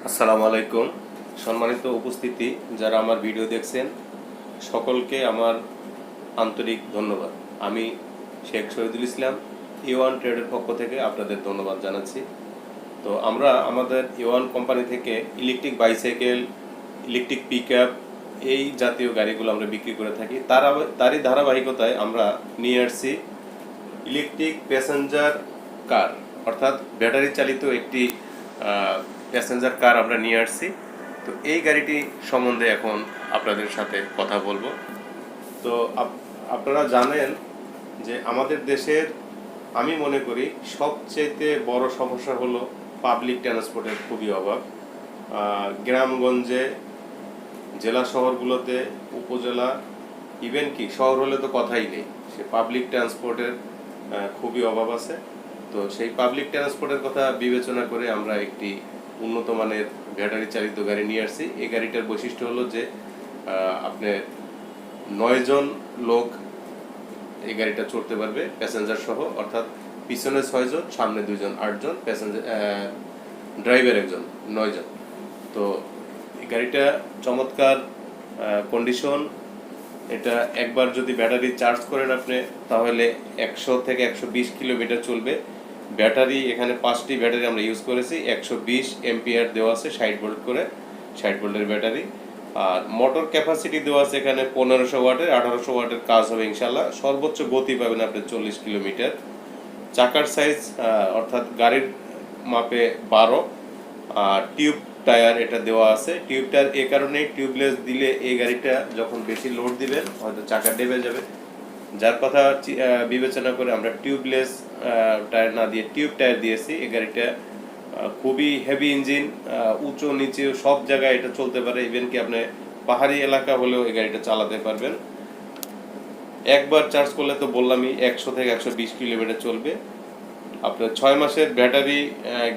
আসসালামু আলাইকুম। সম্মানিত উপস্থিতি, যারা আমার ভিডিও দেখছেন সকলকে আমার আন্তরিক ধন্যবাদ। আমি শেখ শহীদুল ইসলাম E1 ট্রেডের পক্ষ থেকে আপনাদের ধন্যবাদ জানাচ্ছি। তো আমরা আমাদের E1 কোম্পানি থেকে ইলেকট্রিক বাইসাইকেল, ইলেকট্রিক পিকআপ এই জাতীয় গাড়িগুলো আমরা বিক্রি করে থাকি। তারই ধারাবাহিকতায় আমরা নিয়ে আসছি ইলেকট্রিক প্যাসেঞ্জার কার, অর্থাৎ ব্যাটারি চালিত একটি প্যাসেঞ্জার কার আমরা নিয়ে আসছি। তো এই গাড়িটি সম্বন্ধে এখন আপনাদের সাথে কথা বলবো। তো আপনারা জানেন যে আমাদের দেশের, আমি মনে করি সবচেয়ে বড় সমস্যা হলো পাবলিক ট্রান্সপোর্টের খুবই অভাব। গ্রামগঞ্জে, জেলা শহরগুলোতে, উপজেলা, ইভেন কি শহর হলে তো কথাই নেই, সে পাবলিক ট্রান্সপোর্টের খুবই অভাব আছে। তো সেই পাবলিক ট্রান্সপোর্টের কথা বিবেচনা করে আমরা একটি উন্নত মানের ব্যাটারি চালিত গাড়ি নিয়ে আসছি। এই গাড়িটার বৈশিষ্ট্য হলো যে আপনি 9 জন লোক এই গাড়িটা চড়তে পারবে প্যাসেঞ্জার সহ, অর্থাৎ পিছনে 6 জন, সামনে 2 জন, 8 জন, প্যাসেঞ্জার ড্রাইভার 1 জন, 9 জন। তো এই গাড়িটা চমৎকার কন্ডিশন। এটা একবার যদি ব্যাটারি চার্জ করেন আপনি, তাহলে 100 থেকে 120 কিলোমিটার চলবে। ব্যাটারি এখানে 5টি ব্যাটারি আমরা ইউজ করেছি, 120 এম্পিয়ার দেওয়া আছে, 60 ভোল্ট করে, 60 ভোল্টের ব্যাটারি। আর মোটর ক্যাপাসিটি দেওয়া আছে এখানে 1500 ওয়াটের, 1800 ওয়াটের কাজ হবে ইনশাল্লাহ। সর্বোচ্চ গতি পাবেন আপনি 40 কিলোমিটার। চাকার সাইজ অর্থাৎ গাড়ির মাপে 12, আর টিউব টায়ার এটা দেওয়া আছে। টিউব টায়ার এ কারণে, টিউবলেস দিলে এই গাড়িটা যখন বেশি লোড দিবেন হয়তো চাকা ডেবে যাবে, যার কথা বিবেচনা করে আমরা টিউবলেস টায়ার না দিয়ে টিউব টায়ার দিয়েছি। এই গাড়িটা খুবই হেভি ইঞ্জিন, উঁচু নিচে সব জায়গায় এটা চলতে পারে। ইভেন কি আপনি পাহাড়ি এলাকা হলেও এই গাড়িটা চালাতে পারবেন। একবার চার্জ করলে তো বললামই 100 থেকে 120 কিলোমিটার চলবে। আপনার 6 মাসের ব্যাটারি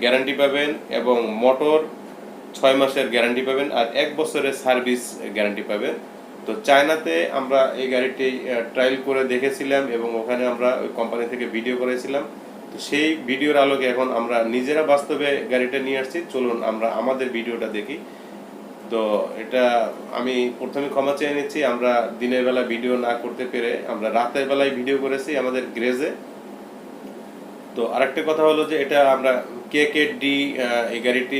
গ্যারান্টি পাবেন এবং মোটর 6 মাসের গ্যারান্টি পাবেন, আর 1 বছরের সার্ভিস গ্যারান্টি পাবেন। তো চায়নাতে আমরা এই গাড়িটি ট্রায়াল করে দেখেছিলাম এবং ওখানে আমরা ওই কোম্পানি থেকে ভিডিও করেছিলাম। তো সেই ভিডিওর আলোকে এখন আমরা নিজেরা বাস্তবে গাড়িটা নিয়ে আসছি। চলুন আমরা আমাদের ভিডিওটা দেখি। তো এটা আমি প্রথমে ক্ষমা চেয়ে নিচ্ছি, আমরা দিনের বেলা ভিডিও না করতে পেরে আমরা রাতের বেলায় ভিডিও করেছি আমাদের গ্রেজে। তো আরেকটা কথা হলো যে এটা আমরা KKD এই গাড়িটি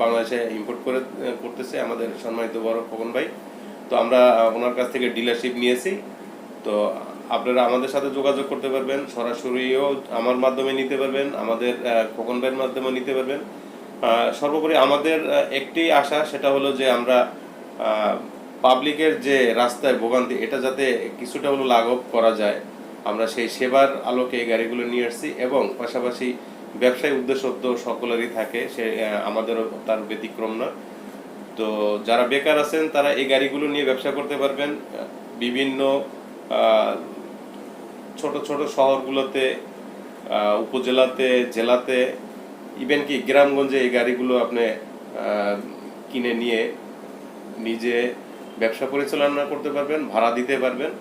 বাংলাদেশে ইম্পোর্ট করতেছে আমাদের সম্মানিত বড় খোকন ভাই। তো আমরা ওনার কাছ থেকে ডিলারশিপ নিয়েছি। তো আপনারা আমাদের সাথে যোগাযোগ করতে পারবেন, সরাসরিও আমার মাধ্যমে নিতে পারবেন, আমাদের খোকন ভাইয়ের মাধ্যমে নিতে পারবেন। সর্বোপরি আমাদের একটি আশা, সেটা হলো যে আমরা পাবলিকের যে রাস্তায় ভোগান্তি, এটা যাতে কিছুটা হলো লাঘব করা যায়, আমরা সেই সেবার আলোকে এই গাড়িগুলো নিয়ে আসছি। এবং পাশাপাশি ব্যবসায়ী উদ্দেশ্য তো সকলেরই থাকে, সে আমাদেরও তার ব্যতিক্রম না। তো যারা বেকার আছেন তারা এই গাড়িগুলো নিয়ে ব্যবসা করতে পারবেন। বিভিন্ন ছোট ছোট শহরগুলোতে, উপজেলাতে, জেলাতে, ইভেন কি গ্রামগঞ্জে এই গাড়িগুলো আপনি কিনে নিয়ে নিজে ব্যবসা পরিচালনা করতে পারবেন, ভাড়া দিতে পারবেন।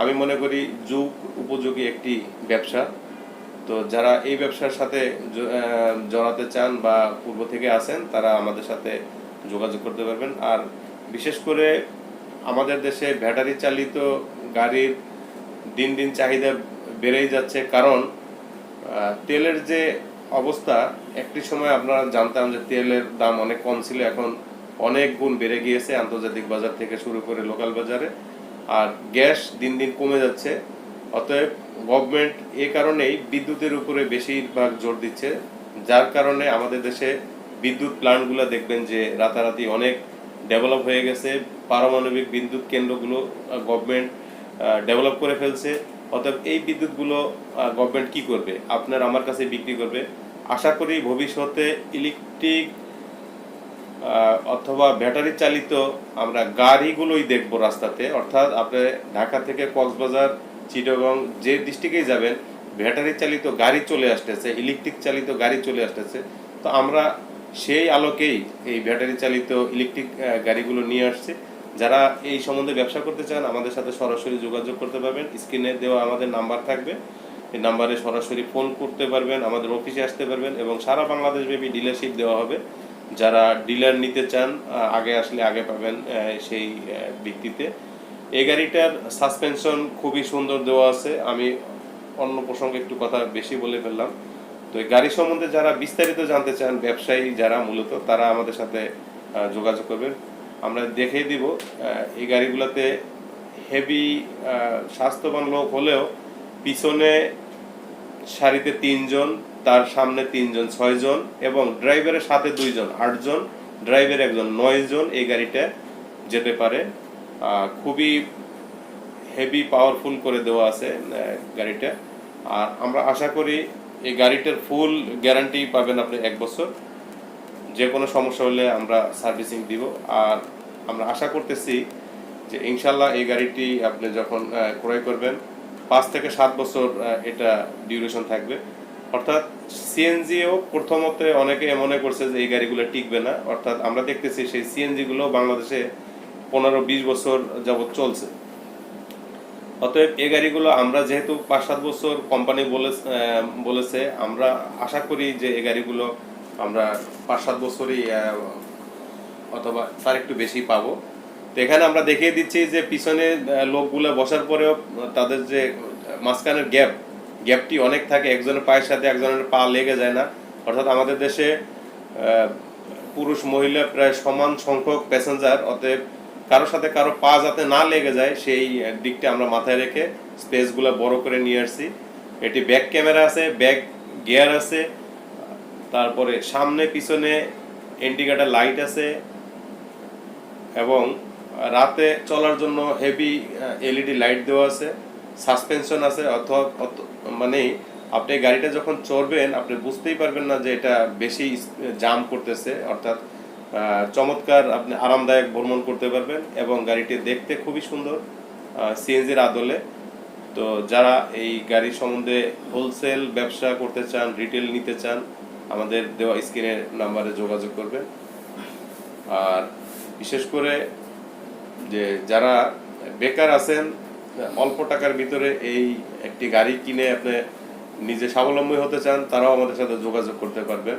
আমি মনে করি যুগ উপযোগী একটি ব্যবসা। তো যারা এই ব্যবসার সাথে জড়াতে চান বা পূর্ব থেকে আছেন, তারা আমাদের সাথে যোগাযোগ করতে পারবেন। আর বিশেষ করে আমাদের দেশে ব্যাটারি চালিত গাড়ির দিন দিন চাহিদা বেড়েই যাচ্ছে, কারণ তেলের যে অবস্থা, একটি সময় আপনারা জানতাম যে তেলের দাম অনেক কম ছিল, এখন অনেক গুণ বেড়ে গিয়েছে আন্তর্জাতিক বাজার থেকে শুরু করে লোকাল বাজারে। আর গ্যাস দিন দিন কমে যাচ্ছে। অতএব গভর্নমেন্ট এ কারণেই বিদ্যুতের উপরে বেশিরভাগ জোর দিচ্ছে, যার কারণে আমাদের দেশে বিদ্যুৎ প্ল্যান্টগুলো দেখবেন যে রাতারাতি অনেক ডেভেলপ হয়ে গেছে। পারমাণবিক বিদ্যুৎ কেন্দ্রগুলো গভর্নমেন্ট ডেভেলপ করে ফেলছে। অতএব এই বিদ্যুৎগুলো গভর্নমেন্ট কি করবে? আপনার আমার কাছে বিক্রি করবে। আশা করি ভবিষ্যতে ইলেকট্রিক অথবা ব্যাটারি চালিত আমরা গাড়িগুলোই দেখব রাস্তাতে। অর্থাৎ আপনি ঢাকা থেকে কক্সবাজার, চিটাগং যে ডিস্ট্রিক্টেই যাবেন, ব্যাটারি চালিত গাড়ি চলে আসতেছে, ইলেকট্রিক চালিত গাড়ি চলে আসতেছে। তো আমরা সেই আলোকেই এই ব্যাটারি চালিত ইলেকট্রিক গাড়িগুলো নিয়ে আসছি। যারা এই সম্বন্ধে ব্যবসা করতে চান আমাদের সাথে সরাসরি যোগাযোগ করতে পারবেন। স্ক্রিনে দেওয়া আমাদের নাম্বার থাকবে, এই নাম্বারে সরাসরি ফোন করতে পারবেন, আমাদের অফিসে আসতে পারবেন এবং সারা বাংলাদেশ ব্যাপী ডিলারশিপ দেওয়া হবে। যারা ডিলার নিতে চান আগে আসলে আগে পাবেন সেই ভিত্তিতে। এই গাড়িটার সাসপেনশন খুবই সুন্দর দেওয়া আছে। আমি অন্য প্রসঙ্গে একটু কথা বেশি বলে ফেললাম। তো এই গাড়ি সম্বন্ধে যারা বিস্তারিত জানতে চান, ব্যবসায়ী যারা মূলত, তারা আমাদের সাথে যোগাযোগ করবেন। আমরা দেখিয়ে দিব। এই গাড়িগুলোতে হেভি স্বাস্থ্যবান লোক হলেও পিছনে সারিতে 3 জন, তার সামনে 3 জন, 6 জন, এবং ড্রাইভারের সাথে 2 জন, 8 জন, ড্রাইভার 1 জন, 9 জন এই গাড়িটা যেতে পারে। খুবই হেভি পাওয়ারফুল করে দেওয়া আছে গাড়িটা। আর আমরা আশা করি এই গাড়িটার ফুল গ্যারান্টি পাবেন আপনি 1 বছর। যে কোনো সমস্যা হলে আমরা সার্ভিসিং দিব। আর আমরা আশা করতেছি যে ইনশাল্লাহ এই গাড়িটি আপনি যখন ক্রয় করবেন 5 থেকে 7 বছর এটা ডিউরেশন থাকবে। অর্থাৎ সিএনজিও প্রথমত অনেকে মনে করছে যে এই গাড়িগুলো টিকবে না, অর্থাৎ আমরা দেখতেছি সেই সিএনজিগুলো বাংলাদেশে 15-20 বছর যাবৎ চলছে। অতএব এই গাড়িগুলো আমরা যেহেতু 5-7 বছর কোম্পানি বলেছে, আমরা আশা করি যে এই গাড়িগুলো আমরা 5-7 বছরই অথবা তার একটু বেশি পাবো। তো এখানে আমরা দেখিয়ে দিচ্ছি যে পিছনে লোকগুলো বসার পরেও তাদের যে মাঝখানের গ্যাপটি অনেক থাকে, একজনের পায়ের সাথে একজনের পা লেগে যায় না। অর্থাৎ আমাদের দেশে পুরুষ মহিলা প্রায় সমান সংখ্যক প্যাসেঞ্জার, অতএব কারোর সাথে কারো পা যাতে না লেগে যায় সেই দিকটা আমরা মাথায় রেখে স্পেসগুলো বড় করে নিয়ে আসছি। এটি ব্যাক ক্যামেরা আছে, ব্যাক গিয়ার আছে, তারপরে সামনে পিছনে ইন্ডিকেটর লাইট আছে, এবং রাতে চলার জন্য হেভি এলইডি লাইট দেওয়া আছে, সাসপেনশন আছে। অথবা মানে আপনি গাড়িটা যখন চড়বেন আপনি বুঝতেই পারবেন না যে এটা বেশি জাম করতেছে। অর্থাৎ চমৎকার আপনি আরামদায়ক ভ্রমণ করতে পারবেন, এবং গাড়িটি দেখতে খুবই সুন্দর সিএনজির আদলে। তো যারা এই গাড়ি সম্বন্ধে হোলসেল ব্যবসা করতে চান, রিটেল নিতে চান, আমাদের দেওয়া স্ক্রিনের নাম্বারে যোগাযোগ করবেন। আর বিশেষ করে যে যারা বেকার আছেন, অল্প টাকার ভিতরে এই একটি গাড়ি কিনে আপনি নিজে স্বাবলম্বী হতে চান, তারাও আমাদের সাথে যোগাযোগ করতে পারবেন।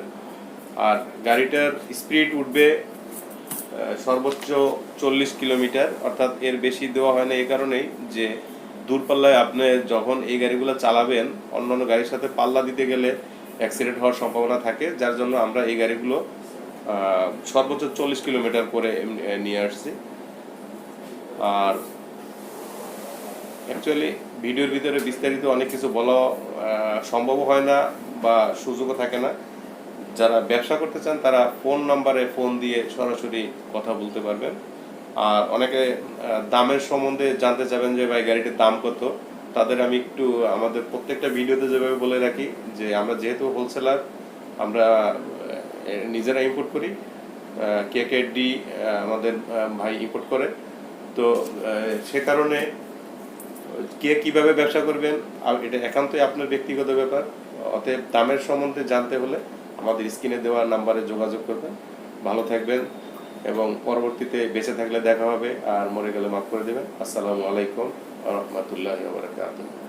আর গাড়িটার স্পিড উঠবে সর্বোচ্চ 40 কিলোমিটার, অর্থাৎ এর বেশি দেওয়া হয় না এই কারণেই যে দূরপাল্লায় আপনি যখন এই গাড়িগুলো চালাবেন অন্যান্য গাড়ির সাথে পাল্লা দিতে গেলে অ্যাক্সিডেন্ট হওয়ার সম্ভাবনা থাকে, যার জন্য আমরা এই গাড়িগুলো সর্বোচ্চ 40 কিলোমিটার করে নিয়ে আসছি। আর অ্যাকচুয়ালি ভিডিওর ভিতরে বিস্তারিত অনেক কিছু বলা সম্ভব হয় না বা সুযোগও থাকে না। যারা ব্যবসা করতে চান তারা ফোন নাম্বারে ফোন দিয়ে সরাসরি কথা বলতে পারবেন। আর অনেকে দামের সম্বন্ধে জানতে চাবেন যে ভাই গাড়িটির দাম কত, তাদের আমি একটু আমাদের প্রত্যেকটা ভিডিওতে যেভাবে বলে রাখি যে আমরা যেহেতু হোলসেলার, আমরা নিজেরা ইম্পোর্ট করি, কেকেডি আমাদের ভাই ইম্পোর্ট করে। তো সে কারণে কে কিভাবে ব্যবসা করবেন এটা একান্তই আপনার ব্যক্তিগত ব্যাপার। অতএব দামের সম্বন্ধে জানতে হলে আমাদের স্ক্রিনে দেওয়া নাম্বারে যোগাযোগ করবেন। ভালো থাকবেন, এবং পরবর্তীতে বেঁচে থাকলে দেখা হবে, আর মরে গেলে মাফ করে দেবেন। আসসালামু আলাইকুম ওয়া রাহমাতুল্লাহি ওয়া বারাকাতুহু।